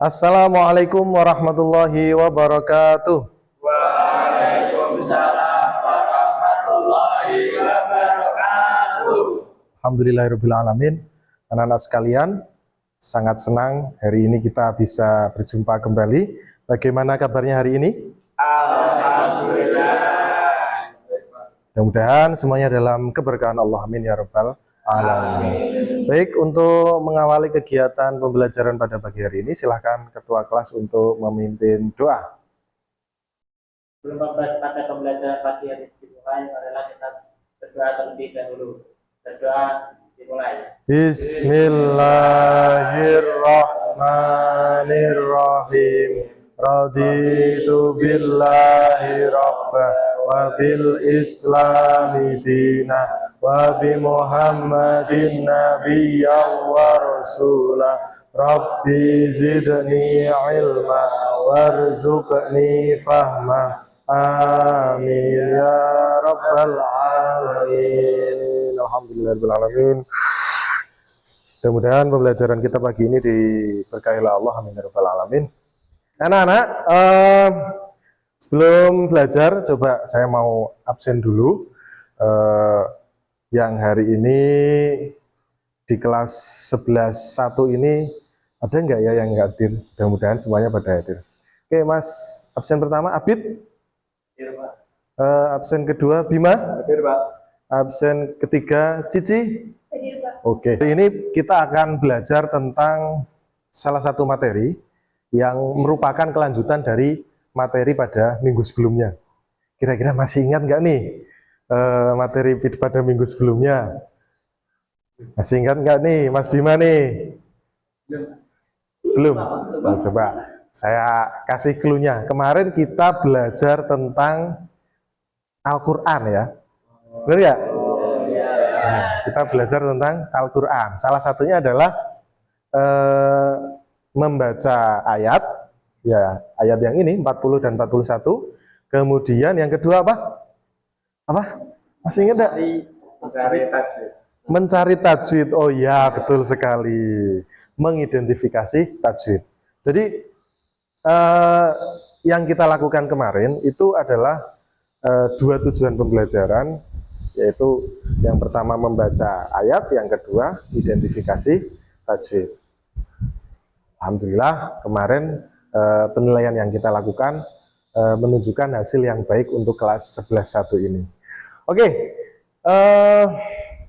Assalamualaikum warahmatullahi wabarakatuh. Waalaikumsalam warahmatullahi wabarakatuh. Alhamdulillahirrahmanirrahim. Anak-anak sekalian, sangat senang hari ini kita bisa berjumpa kembali. Bagaimana kabarnya hari ini? Alhamdulillah. Mudah-mudahan semuanya dalam keberkahan Allah. Amin ya rabbal alamin. Baik, untuk mengawali kegiatan pembelajaran pada pagi hari ini, silahkan ketua kelas untuk memimpin doa. Sebelum pada pembelajaran pagi hari dimulai, marilah kita berdoa terlebih dahulu. Berdoa dimulai. Bismillahirrahmanirrahim. Raditu billahi rabba wa bil islami dina wa bi muhammadin nabiyya wa rasula. Rabbi zidni ilma warzuqni fahma. Amin ya rabbal alamin. Alhamdulillahirabbil alamin. Mudah-mudahan pembelajaran kita pagi ini diberkahi oleh Allah. Amin ya rabbal alamin. Anak-anak, sebelum belajar, coba saya mau absen dulu. Yang hari ini di kelas 11.1 ini ada nggak ya yang nggak hadir? Mudah-mudahan semuanya pada hadir. Oke, Mas, absen pertama Abid. Hadir, Pak. Absen kedua Bima. Hadir, Pak. Absen ketiga Cici. Hadir, Pak. Oke, hari ini kita akan belajar tentang salah satu materi yang merupakan kelanjutan dari materi pada minggu sebelumnya. Kira-kira masih ingat nggak nih materi pada minggu sebelumnya? Masih ingat nggak nih, Mas Bima nih? Belum? Nah, coba saya kasih clue-nya. Kemarin kita belajar tentang Al-Quran ya. Benar ya? Nah, kita belajar tentang Al-Quran. Salah satunya adalah membaca ayat, ya ayat yang ini 40 dan 41. Kemudian yang kedua apa? Apa? Masih ingat enggak? Mencari tajwid. Oh ya, betul sekali. Mengidentifikasi tajwid. Jadi yang kita lakukan kemarin itu adalah dua tujuan pembelajaran, yaitu yang pertama membaca ayat, yang kedua identifikasi tajwid. Alhamdulillah kemarin penilaian yang kita lakukan menunjukkan hasil yang baik untuk kelas 11.1 ini. Oke,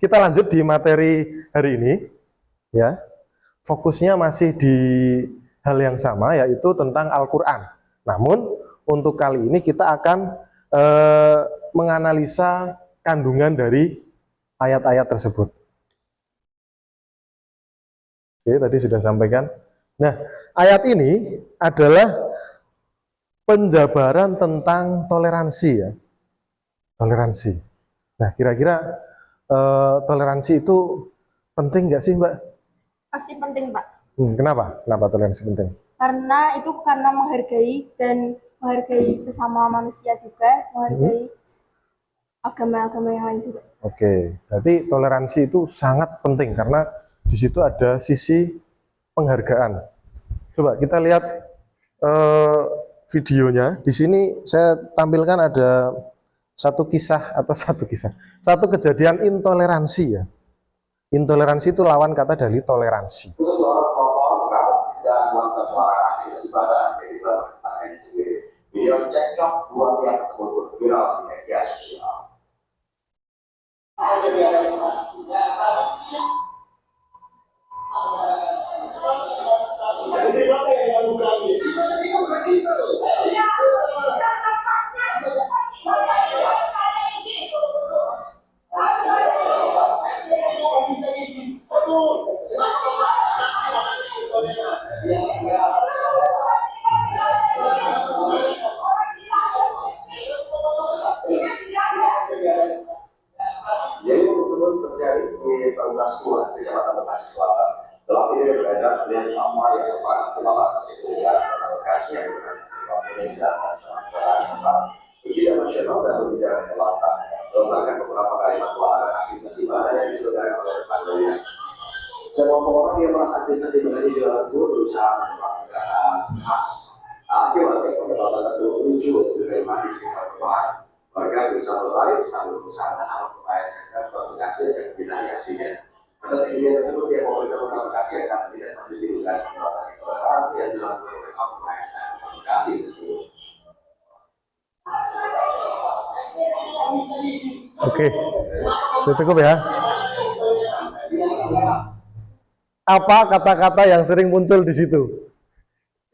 kita lanjut di materi hari ini ya. Fokusnya masih di hal yang sama, yaitu tentang Al-Quran. Namun untuk kali ini kita akan menganalisa kandungan dari ayat-ayat tersebut. Oke, tadi sudah sampaikan. Nah, ayat ini adalah penjabaran tentang toleransi ya. Toleransi. Nah, kira-kira toleransi itu penting nggak sih, Mbak? Pasti penting, Pak. Kenapa? Kenapa toleransi penting? Karena itu karena menghargai dan menghargai sesama manusia juga, menghargai agama-agama yang lain juga. Oke, berarti toleransi itu sangat penting karena di situ ada sisi penghargaan. Coba kita lihat videonya. Di sini saya tampilkan ada satu kejadian intoleransi ya. Intoleransi itu lawan kata dari toleransi. Seorang kelompok dan warga suara akhirnya sebaran dari belakang sendiri. Video cekcok dua pihak tersebut viral di media sosial. Jadi tersebut terjadi di Perumnas 2, Kecamatan Bekasi Selatan. Dalam video yang beredar terlihat mama yang kepala kepala tersebut Bekasi yang berada di atas tempat tidak nasional dan berbicara di belakang. Melontarkan beberapa kalimat larangan aktivitas ibadah yang disodorkan oleh rekan-rekannya. Semua orang yang melakukan aktivitas ibadah di dalam guru berusaha melakukan khas. Akibatnya pendapatan tersebut muncul diterima di sekitar rumah. Warga bisa berbaik sambil berusaha menahan membayarkan aplikasi dan binariasinya. Atas kejadian tersebut, dia memerintah aplikasi akan tidak menunjukkan pendapatan intoleran yang dilakukan oleh aplikasi tersebut. Oke, sudah cukup ya. Apa kata-kata yang sering muncul di situ?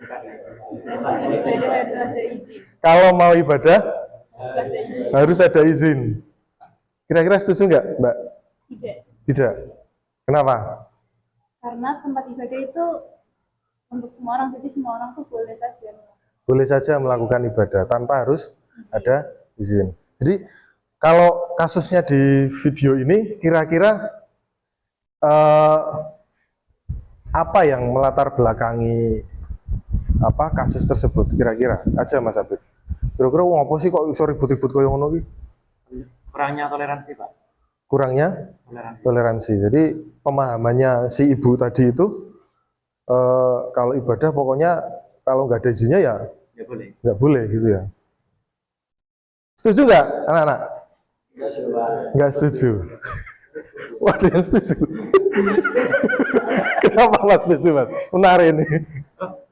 Ibadah harus ada izin. Kalau mau ibadah Harus ada izin. harus ada izin. Kira-kira setuju nggak, Mbak? Tidak. Tidak. Kenapa? Karena tempat ibadah itu untuk semua orang, jadi semua orang tuh boleh saja. Boleh saja melakukan ibadah tanpa harus ada izin. Jadi kalau kasusnya di video ini, kira-kira apa yang melatar belakangi kasus tersebut? Kira-kira aja Mas Abid. Kira-kira apa sih kok iso ribut-ribut koyo ngono ki? Kurangnya toleransi, Pak. Kurangnya Toleransi. toleransi. Jadi pemahamannya si ibu tadi itu kalau ibadah pokoknya kalau nggak ada izinnya ya Ya boleh. nggak boleh gitu ya. Setuju nggak anak-anak? Nggak setuju. Wah, ada yang setuju. Kenapa Mas setuju, Mas? Menarik ini.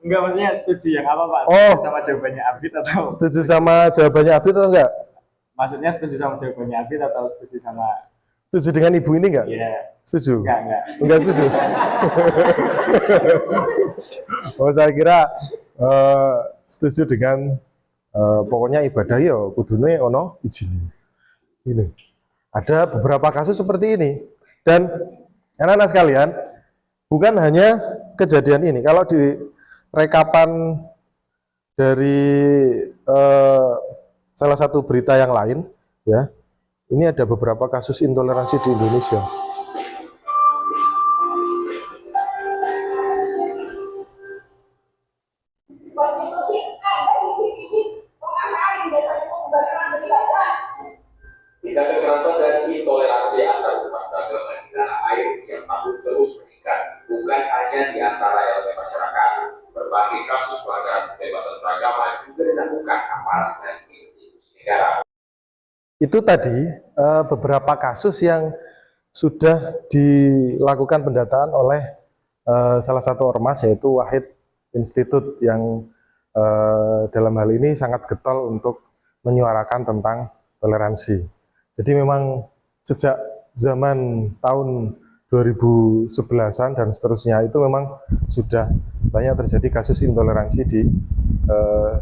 Enggak, maksudnya setuju yang apa, Pak? Oh. Setuju sama jawabannya Abid atau Setuju sama jawabannya Abid atau enggak? maksudnya setuju sama jawabannya Abid atau setuju sama Setuju dengan ibu ini enggak? ya Setuju? enggak. Enggak setuju. Oh, saya kira setuju dengan pokoknya ibadah ya kudune ono izin. Ini. Ada beberapa kasus seperti ini. Dan anak-anak sekalian, bukan hanya kejadian ini. Kalau di rekapan dari salah satu berita yang lain, ya, ini ada beberapa kasus intoleransi di Indonesia. Tingkat kekerasan dan intoleransi antar umat beragama di tanah air yang patut terus meningkat, bukan hanya di antara elemen masyarakat. Berbagai kasus pelanggaran kebebasan beragama juga dilakukan aparat dan institusi negara. Itu tadi beberapa kasus yang sudah dilakukan pendataan oleh salah satu ormas, yaitu Wahid Institute, yang dalam hal ini sangat getol untuk menyuarakan tentang toleransi. Jadi memang sejak zaman tahun 2011-an dan seterusnya itu memang sudah banyak terjadi kasus intoleransi di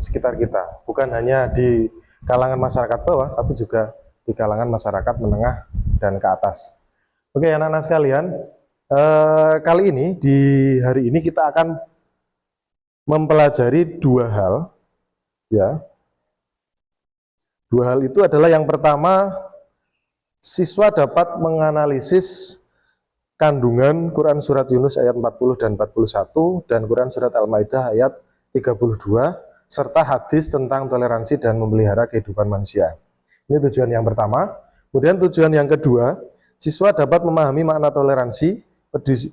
sekitar kita. Bukan hanya di kalangan masyarakat bawah, tapi juga di kalangan masyarakat menengah dan ke atas. Oke, anak-anak sekalian, kali ini di hari ini kita akan mempelajari dua hal, ya. Dua hal itu adalah yang pertama, siswa dapat menganalisis kandungan Quran Surat Yunus ayat 40 dan 41 dan Quran Surat Al-Maidah ayat 32 serta hadis tentang toleransi dan memelihara kehidupan manusia. Ini tujuan yang pertama. Kemudian tujuan yang kedua, siswa dapat memahami makna toleransi,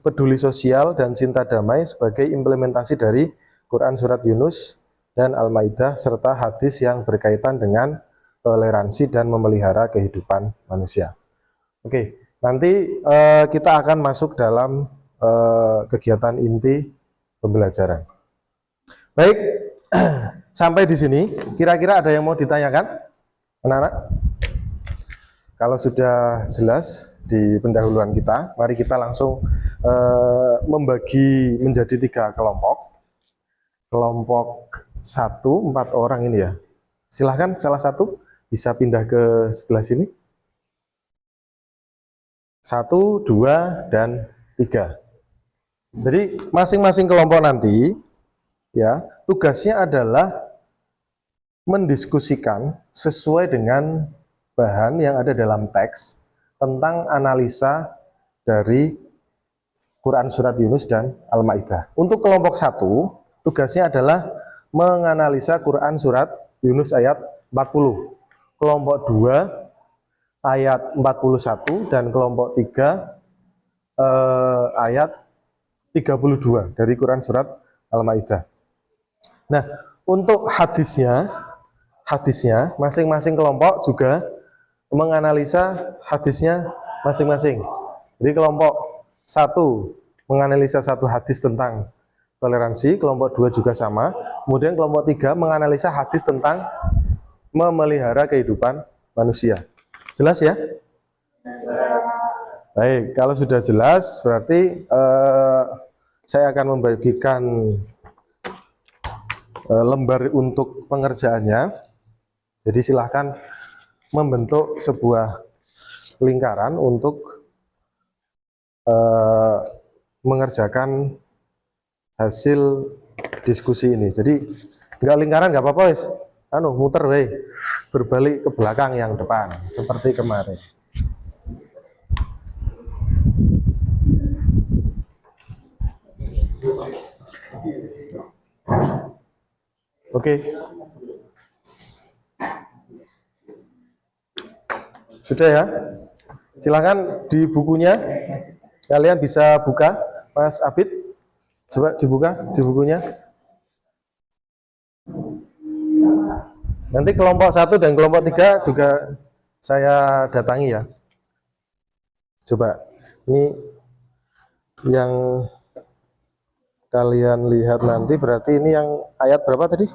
peduli sosial, dan cinta damai sebagai implementasi dari Quran Surat Yunus dan Al-Maidah serta hadis yang berkaitan dengan toleransi dan memelihara kehidupan manusia. Oke, nanti kita akan masuk dalam kegiatan inti pembelajaran. Baik, sampai di sini, kira-kira ada yang mau ditanyakan, anak-anak? Kalau sudah jelas di pendahuluan kita, mari kita langsung membagi menjadi 3 kelompok. Kelompok 1, 4 orang ini ya. Silahkan salah satu bisa pindah ke sebelah sini. 1, 2, dan 3. Jadi masing-masing kelompok nanti ya tugasnya adalah mendiskusikan sesuai dengan bahan yang ada dalam teks tentang analisa dari Quran Surat Yunus dan Al-Maidah. Untuk kelompok 1, tugasnya adalah menganalisa Quran Surat Yunus ayat 40. Kelompok 2 ayat 41 dan kelompok 3 ayat 32 dari Quran Surat Al-Maidah. Nah, untuk hadisnya masing-masing kelompok juga menganalisa hadisnya masing-masing. Jadi kelompok 1 menganalisa satu hadis tentang toleransi, kelompok 2 juga sama. Kemudian kelompok 3 menganalisa hadis tentang memelihara kehidupan manusia. Jelas ya? Baik, kalau sudah jelas berarti saya akan membagikan lembar untuk pengerjaannya. Jadi silahkan membentuk sebuah lingkaran untuk mengerjakan hasil diskusi ini. Jadi nggak lingkaran nggak apa-apa, wis. Muter weh, berbalik ke belakang yang depan seperti kemarin. Oke. Sudah ya? Silakan di bukunya. Kalian bisa buka, Mas Abid. Coba dibuka di bukunya. Nanti kelompok 1 dan kelompok 3 juga saya datangi ya. Coba, ini yang kalian lihat nanti berarti ini yang ayat berapa tadi?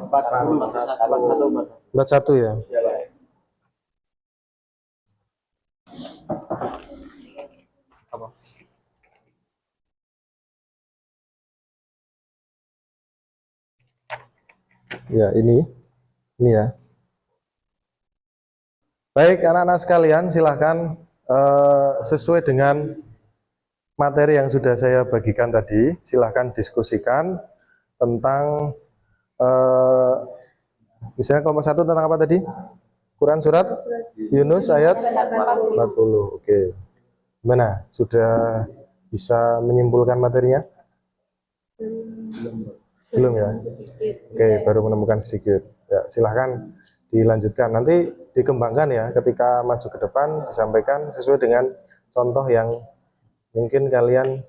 41 ya. Ya, ini ya. Baik, anak-anak sekalian, silahkan sesuai dengan materi yang sudah saya bagikan tadi, silahkan diskusikan tentang misalnya kelompok 1 tentang apa tadi? Quran surat Yunus ayat 40. Oke. Gimana? Sudah bisa menyimpulkan materinya? Belum ya? Oke, baru menemukan sedikit. Ya, silahkan dilanjutkan. Nanti dikembangkan ya, ketika maju ke depan disampaikan sesuai dengan contoh yang mungkin kalian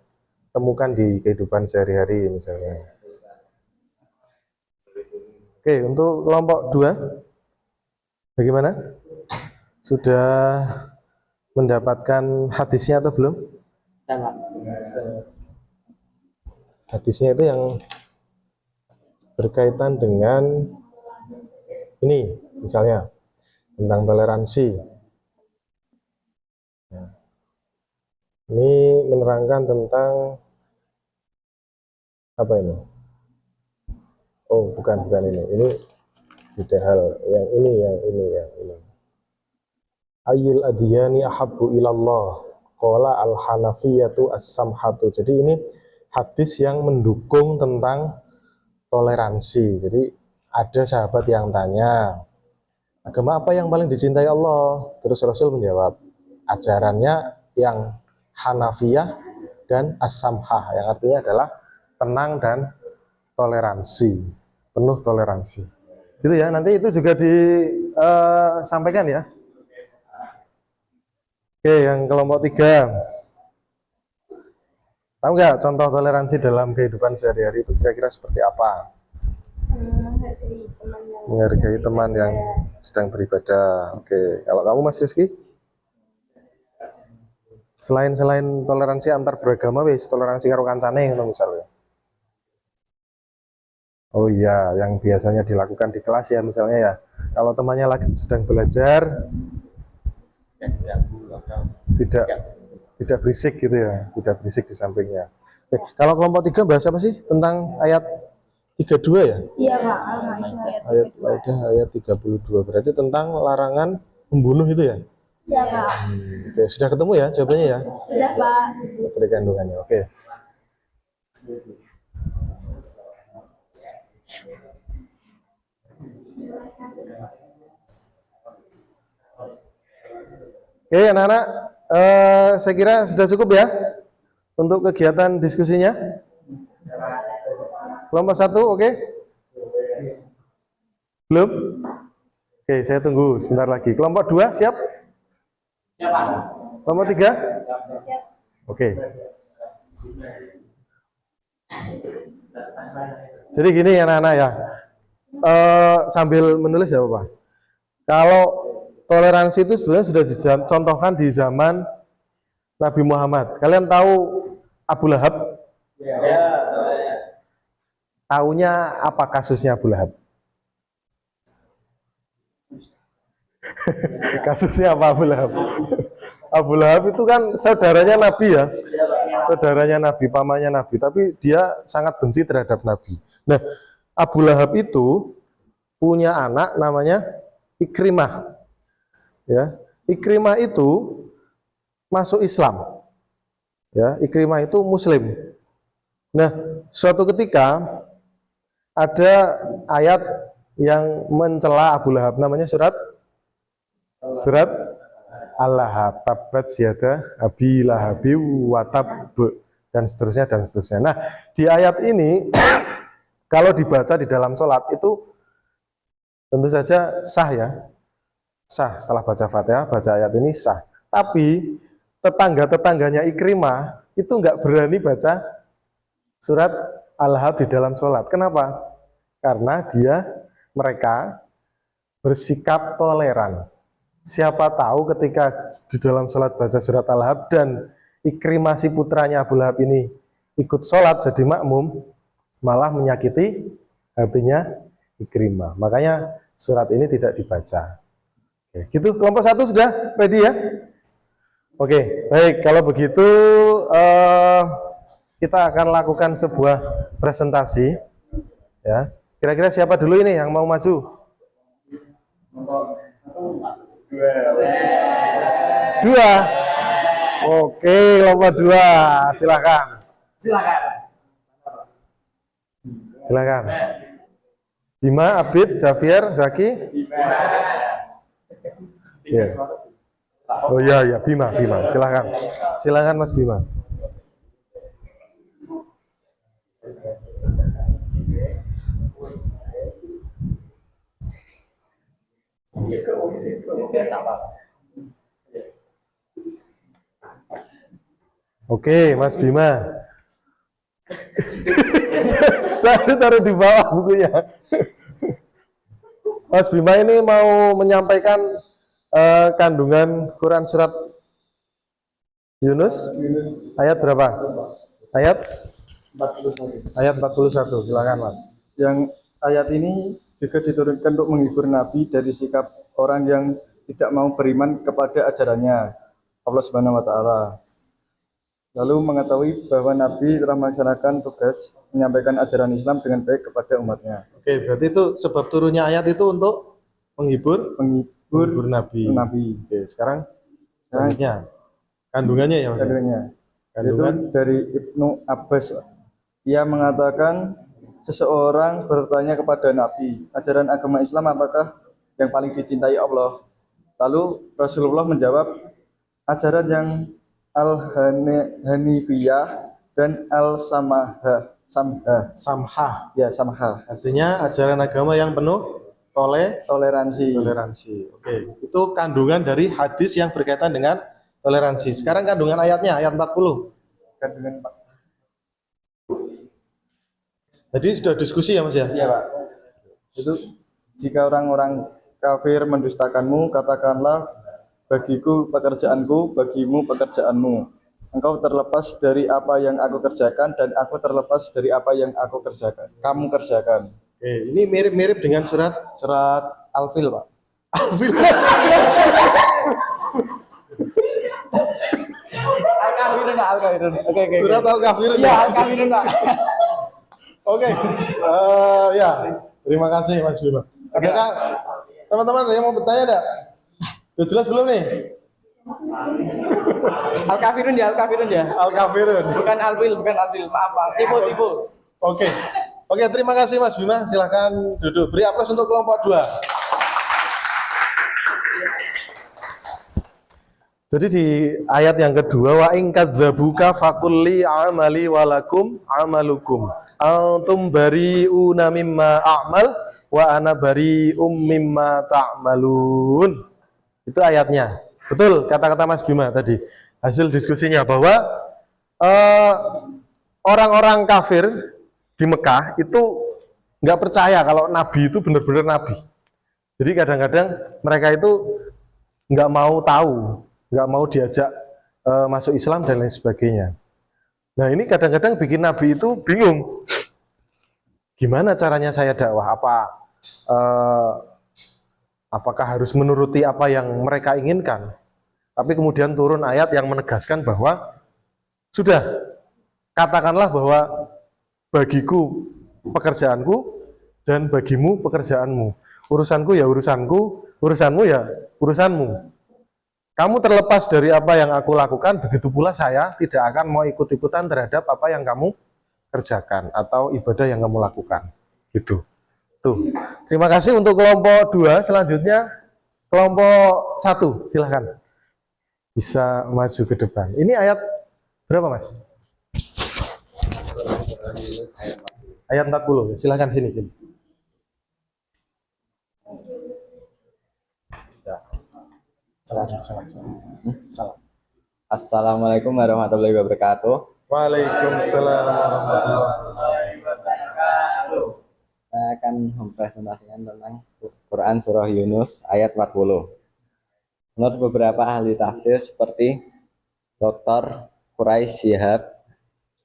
temukan di kehidupan sehari-hari misalnya. Oke, untuk kelompok 2 bagaimana? Sudah mendapatkan hadisnya atau belum? Hadisnya itu yang berkaitan dengan ini, misalnya tentang toleransi. Ini menerangkan tentang apa ini? Oh, bukan ini. Ini beda hal. Yang ini. Ayyul adiyani ahabbu ilallah. Qala al-hanafiyatu as-samhatu. Jadi ini hadis yang mendukung tentang toleransi. Jadi ada sahabat yang tanya, agama apa yang paling dicintai Allah? Terus Rasul menjawab, ajarannya yang Hanafiyah dan As-Samhah, yang artinya adalah tenang dan toleransi, penuh toleransi. Gitu ya, nanti itu juga disampaikan ya. Oke, yang kelompok 3. Tahu nggak contoh toleransi dalam kehidupan sehari-hari itu kira-kira seperti apa? Menghargai teman yang sedang beribadah. Oke, kalau kamu Mas Rizky? Selain toleransi antar beragama, wis toleransi karo kancane ngono misalnya. Oh iya, yang biasanya dilakukan di kelas ya misalnya ya. Kalau temannya lagi sedang belajar, tidak berisik gitu ya, tidak berisik di sampingnya. Kalau kelompok 3 bahas apa sih tentang ayat 32 ya? Iya, Pak. Ayat Maidah ayat 32 berarti tentang larangan membunuh itu ya? Iya, Pak. Oke, sudah ketemu ya jawabannya ya? Sudah, Pak. Materi kandungannya. Oke. Oke, anak-anak, saya kira sudah cukup ya untuk kegiatan diskusinya. Kelompok 1, oke? Belum? Oke, saya tunggu sebentar lagi. Kelompok 2, siap? Siapa? Kelompok 3? Oke. Jadi gini anak-anak ya, sambil menulis ya Bapak. Kalau toleransi itu sebenarnya sudah dicontohkan di zaman Nabi Muhammad. Kalian tahu Abu Lahab? Ya. Taunya apa kasusnya Abu Lahab? Kasusnya apa Abu Lahab? Abu Lahab itu kan saudaranya Nabi ya, saudaranya Nabi, pamannya Nabi, tapi dia sangat benci terhadap Nabi. Nah, Abu Lahab itu punya anak namanya Ikrimah. Ya, Ikrimah itu masuk Islam. Ya, Ikrimah itu Muslim. Nah, suatu ketika ada ayat yang mencela Abu Lahab, namanya surat Al-Lahab, tabbat yada abi lahabi wa tab, dan seterusnya dan seterusnya. Nah, di ayat ini kalau dibaca di dalam sholat itu tentu saja sah ya, sah setelah baca Fatihah, baca ayat ini sah. Tapi tetangga-tetangganya Ikrimah itu nggak berani baca surat Al-Lahab di dalam sholat. Kenapa? Karena mereka bersikap toleran. Siapa tahu ketika di dalam sholat baca surat Al-Lahab dan Ikrimah si putranya Abu Lahab ini ikut sholat jadi makmum, malah menyakiti hatinya Ikrimah. Makanya surat ini tidak dibaca. Oke, gitu, kelompok 1 sudah ready ya? Oke, baik. Kalau begitu kita akan lakukan sebuah presentasi. Ya, kira-kira siapa dulu ini yang mau maju? Dua. Oke, kelompok 2. Silakan. Silakan. Bima, Abid, Javier, Zaki. Ya. Oh iya, Bima. Silakan. Silakan Mas Bima. Oke, Mas Bima. Saya taruh di bawah bukunya. Mas Bima ini mau menyampaikan kandungan Quran surat Yunus ayat berapa? Ayat 41. Ayat 41. Silakan, Mas. Yang ayat ini juga diturunkan untuk menghibur Nabi dari sikap orang yang tidak mau beriman kepada ajarannya Allah Subhanahu wa taala. Lalu mengetahui bahwa Nabi telah melaksanakan tugas menyampaikan ajaran Islam dengan baik kepada umatnya. Oke, berarti itu sebab turunnya ayat itu untuk menghibur Nabi. Oke, sekarang selanjutnya kandungannya ya Mas. Kandungan Itu dari Ibnu Abbas. Ia mengatakan seseorang bertanya kepada Nabi, ajaran agama Islam apakah yang paling dicintai Allah? Lalu Rasulullah menjawab, ajaran yang Al-Hanifiyah dan Al-Samha. Ya, Samha. Artinya ajaran agama yang penuh Toleransi. Oke, itu kandungan dari hadis yang berkaitan dengan toleransi. Sekarang kandungan ayatnya, ayat 40. Kandungan Pak. Jadi sudah diskusi ya Mas ya? Iya Pak. Itu jika orang-orang kafir mendustakanmu, katakanlah bagiku pekerjaanku, bagimu pekerjaanmu. Engkau terlepas dari apa yang aku kerjakan dan aku terlepas dari apa yang aku kerjakan. Kamu kerjakan. Oke, ini mirip-mirip dengan surat Al-Fil, Pak. Al-Fil. Al-Kafirun, Pak. Al-Kafirun. Oke. Surat Al-Kafirun. Iya, Al-Kafirun, Pak. Oke. Ya, terima kasih Mas Bima. Adakah teman-teman ada yang mau bertanya enggak? Sudah jelas belum nih? Al-Kafirun ya. Al-Kafirun. Bukan Al-Fil. Maaf, Pak. Tipu. Oke, terima kasih Mas Bima. Silakan duduk. Beri aplaus untuk kelompok 2. Jadi di ayat yang kedua, wa in kadzabuka faqulli amali walakum amalukum antum bari'una mimma a'mal wa ana bari'um mimma ta'malun. Itu ayatnya. Betul kata-kata Mas Bima tadi. Hasil diskusinya bahwa orang-orang kafir di Mekah itu nggak percaya kalau Nabi itu benar-benar Nabi. Jadi kadang-kadang mereka itu nggak mau tahu, nggak mau diajak masuk Islam dan lain sebagainya. Nah ini kadang-kadang bikin Nabi itu bingung. Gimana caranya saya dakwah? Apakah harus menuruti apa yang mereka inginkan? Tapi kemudian turun ayat yang menegaskan bahwa sudah, katakanlah bahwa bagiku pekerjaanku dan bagimu pekerjaanmu. Urusanku ya urusanku, urusanmu ya urusanmu. Kamu terlepas dari apa yang aku lakukan, begitu pula saya tidak akan mau ikut-ikutan terhadap apa yang kamu kerjakan atau ibadah yang kamu lakukan. Gitu. Tuh. Terima kasih untuk kelompok 2. Selanjutnya kelompok 1, silahkan. Bisa maju ke depan. Ini ayat berapa, Mas? Ayat 40. Silahkan sini. Salam. Assalamualaikum warahmatullahi wabarakatuh. Waalaikumsalam warahmatullahi wabarakatuh. Saya akan mempresentasikan tentang Quran Surah Yunus ayat 40. Menurut beberapa ahli tafsir seperti Dr. Quraisy Shihab,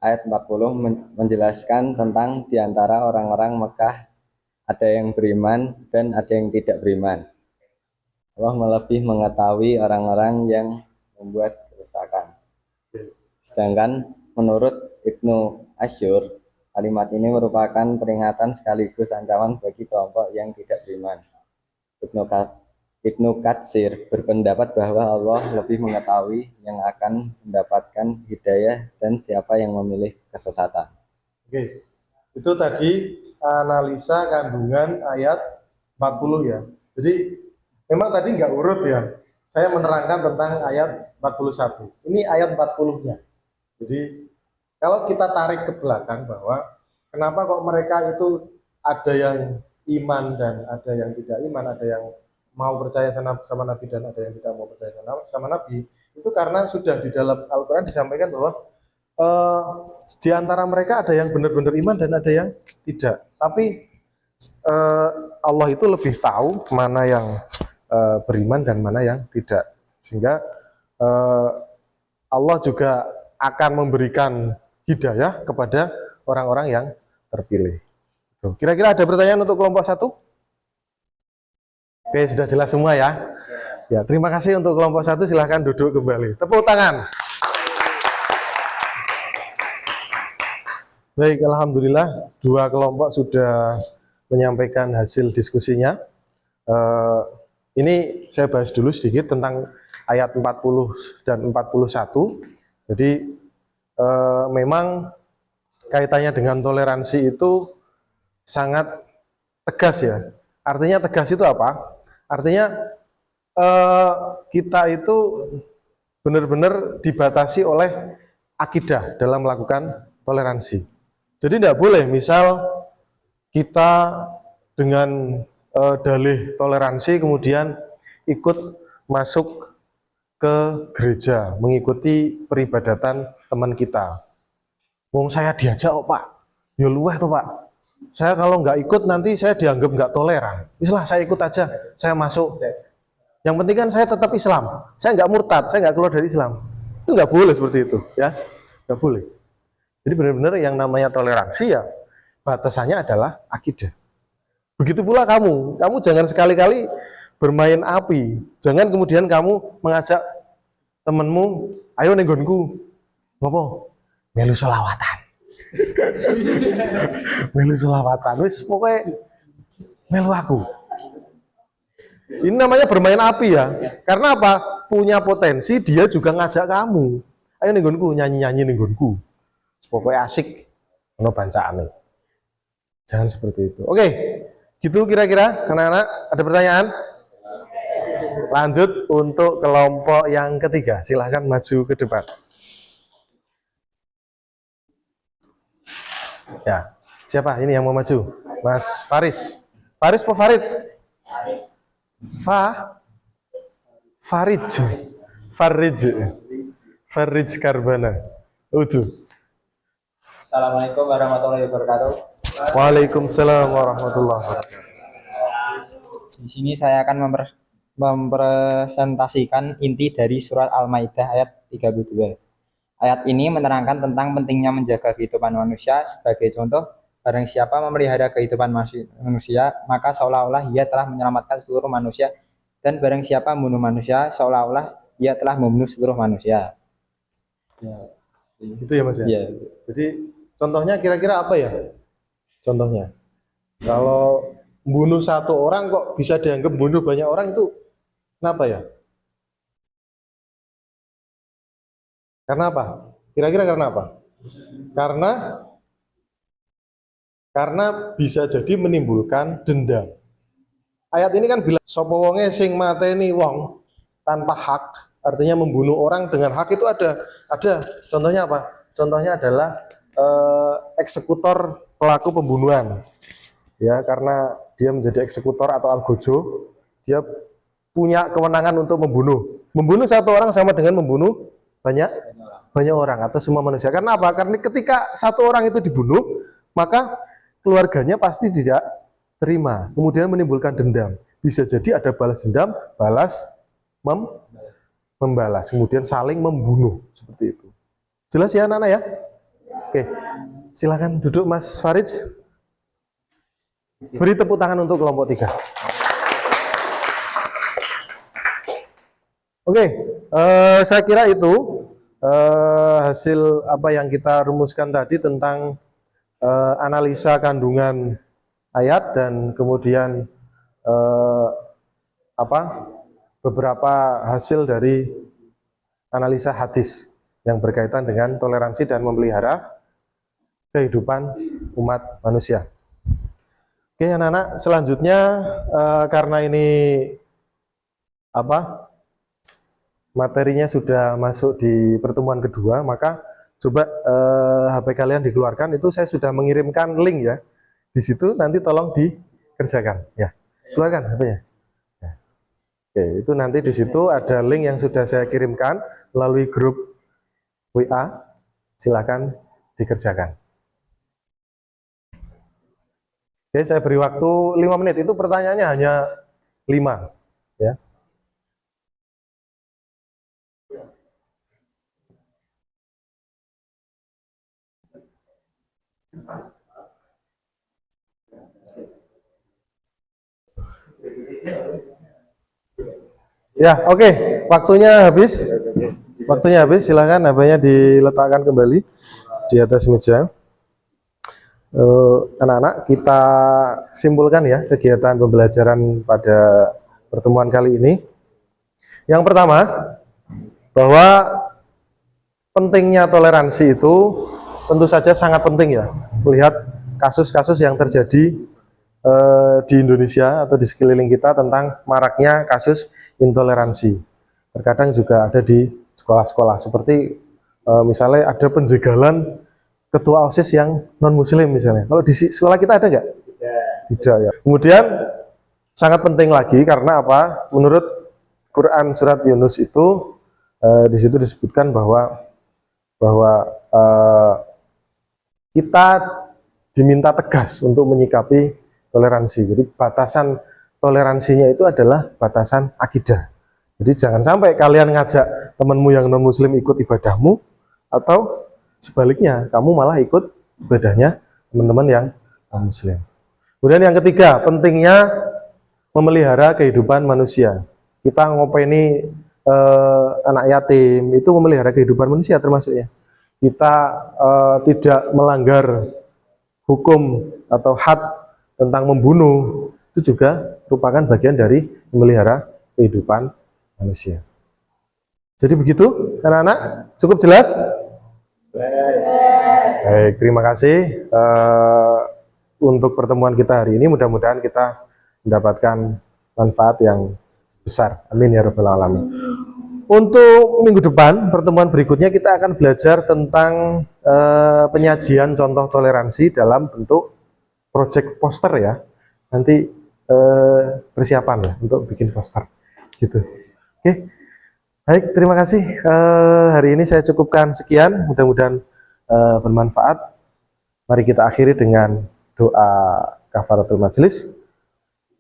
ayat 40 menjelaskan tentang diantara orang-orang Mekah ada yang beriman dan ada yang tidak beriman. Allah lebih mengetahui orang-orang yang membuat kerusakan. Sedangkan menurut Ibnu Asyur, kalimat ini merupakan peringatan sekaligus ancaman bagi kelompok yang tidak beriman. Ibnu Katsir berpendapat bahwa Allah lebih mengetahui yang akan mendapatkan hidayah dan siapa yang memilih kesesatan. Oke, itu tadi analisa kandungan ayat 40 ya. Jadi memang tadi nggak urut ya. Saya menerangkan tentang ayat 41. Ini ayat 40-nya. Jadi kalau kita tarik ke belakang bahwa kenapa kok mereka itu ada yang iman dan ada yang tidak iman, ada yang mau percaya sama Nabi dan ada yang tidak mau percaya sama Nabi, itu karena sudah di dalam Al-Quran disampaikan bahwa di antara mereka ada yang benar-benar iman dan ada yang tidak. Tapi Allah itu lebih tahu mana yang beriman dan mana yang tidak, sehingga Allah juga akan memberikan hidayah kepada orang-orang yang terpilih. Kira-kira ada pertanyaan untuk kelompok 1? Oke, sudah jelas semua ya. Ya, terima kasih untuk kelompok 1. Silahkan duduk kembali. Tepuk tangan. Baik, alhamdulillah 2 kelompok sudah menyampaikan hasil diskusinya. Ini saya bahas dulu sedikit tentang ayat 40 dan 41. Jadi memang kaitannya dengan toleransi itu sangat tegas ya. Artinya tegas itu apa? Artinya kita itu benar-benar dibatasi oleh akidah dalam melakukan toleransi. Jadi tidak boleh misal kita dengan dalih toleransi kemudian ikut masuk ke gereja mengikuti peribadatan teman kita. Wong saya diajak kok Pak, ya luweh tuh Pak. Saya kalau nggak ikut nanti saya dianggap nggak toleran. Islah saya ikut aja, saya masuk. Yang penting kan saya tetap Islam, saya nggak murtad, saya nggak keluar dari Islam. Itu nggak boleh seperti itu, ya, nggak boleh. Jadi benar-benar yang namanya toleransi ya batasannya adalah akidah. Begitu pula kamu jangan sekali-kali bermain api. Jangan kemudian kamu mengajak temanmu, ayo nenggonku, ngopo? Melu selawatan. Melu selawatan. Wis pokoknya melu aku. Ini namanya bermain api ya. Karena apa? Punya potensi dia juga ngajak kamu. Ayo nenggonku, nyanyi-nyanyi nenggonku. Pokoknya asik ono bancaane. Jangan seperti itu. Oke. Gitu kira-kira anak-anak, ada pertanyaan? Lanjut untuk kelompok yang ketiga, silahkan maju ke depan. Ya, siapa ini yang mau maju? Mas Faris. Faris apa Farid? Farij Karbana. Utuh. Assalamualaikum warahmatullahi wabarakatuh. Waalaikumsalam warahmatullahi wabarakatuh. Di sini saya akan mempresentasikan inti dari surat Al-Maidah ayat 32. Ayat ini menerangkan tentang pentingnya menjaga kehidupan manusia. Sebagai contoh, barang siapa memelihara kehidupan manusia, maka seolah-olah ia telah menyelamatkan seluruh manusia. Dan barang siapa membunuh manusia, seolah-olah ia telah membunuh seluruh manusia. Ya, Gitu ya Mas ya? ya. Jadi contohnya kira-kira apa ya? Contohnya, kalau bunuh satu orang kok bisa dianggap bunuh banyak orang itu kenapa ya? Karena apa? Kira-kira karena apa? Karena bisa jadi menimbulkan dendam. Ayat ini kan bilang sapa wonge sing mateni wong tanpa hak, artinya membunuh orang dengan hak itu ada. Contohnya apa? Contohnya adalah eksekutor pelaku pembunuhan. Ya, karena dia menjadi eksekutor atau algojo, dia punya kewenangan untuk membunuh. Membunuh satu orang sama dengan membunuh banyak orang atau semua manusia. Karena apa? Karena ketika satu orang itu dibunuh, maka keluarganya pasti tidak terima. Kemudian menimbulkan dendam. Bisa jadi ada balas dendam, membalas. Kemudian saling membunuh. Seperti itu. Jelas ya anak-anak ya? Oke, silakan duduk Mas Farid. Beri tepuk tangan untuk kelompok 3. Oke, saya kira itu hasil apa yang kita rumuskan tadi tentang analisa kandungan ayat dan kemudian beberapa hasil dari analisa hadis yang berkaitan dengan toleransi dan memelihara kehidupan umat manusia. Oke anak-anak, selanjutnya karena ini materinya sudah masuk di pertemuan kedua, maka coba HP kalian dikeluarkan. Itu saya sudah mengirimkan link ya. Di situ nanti tolong dikerjakan ya. Keluarkan HP-nya. Ya. Oke, itu nanti di situ ada link yang sudah saya kirimkan melalui grup WA. Silakan dikerjakan. Oke, saya beri waktu 5 menit. Itu pertanyaannya hanya 5 ya. Ya, oke. Waktunya habis. Waktunya habis. Silakan HP-nya diletakkan kembali di atas meja. Anak-anak, kita simpulkan ya kegiatan pembelajaran pada pertemuan kali ini. Yang pertama, bahwa pentingnya toleransi itu tentu saja sangat penting ya, melihat kasus-kasus yang terjadi di Indonesia atau di sekeliling kita tentang maraknya kasus intoleransi. Terkadang juga ada di sekolah-sekolah, seperti misalnya ada penjagalan ketua OSIS yang non-muslim misalnya. Kalau di sekolah kita ada nggak? Tidak ya. Kemudian sangat penting lagi karena apa? Menurut Quran surat Yunus itu di situ disebutkan bahwa kita diminta tegas untuk menyikapi toleransi. Jadi batasan toleransinya itu adalah batasan akidah. Jadi jangan sampai kalian ngajak temanmu yang non-muslim ikut ibadahmu, atau sebaliknya kamu malah ikut ibadahnya teman-teman yang non-muslim. Kemudian yang ketiga, pentingnya memelihara kehidupan manusia. Kita ngopeni anak yatim, itu memelihara kehidupan manusia termasuknya. Kita tidak melanggar hukum atau had tentang membunuh, itu juga merupakan bagian dari memelihara kehidupan manusia. Jadi begitu anak-anak, cukup jelas? Baik, terima kasih untuk pertemuan kita hari ini. Mudah-mudahan kita mendapatkan manfaat yang besar. Amin ya rabbal alamin. Untuk minggu depan, pertemuan berikutnya kita akan belajar tentang penyajian contoh toleransi dalam bentuk project poster ya. Nanti persiapan ya untuk bikin poster gitu. Oke. Baik, terima kasih. Hari ini saya cukupkan sekian. Mudah-mudahan bermanfaat. Mari kita akhiri dengan doa kafaratul majelis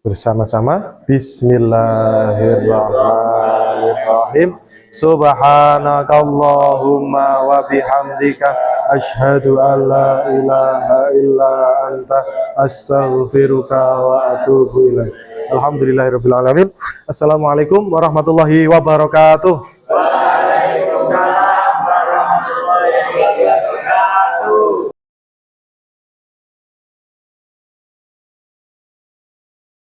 bersama-sama. Bismillahirrahmanirrahim. Subhanakallahumma wa bihamdika asyhadu an la ilaha illa anta astaghfiruka wa atubu ilaik. Alhamdulillahirabbil alamin. Assalamualaikum warahmatullahi wabarakatuh.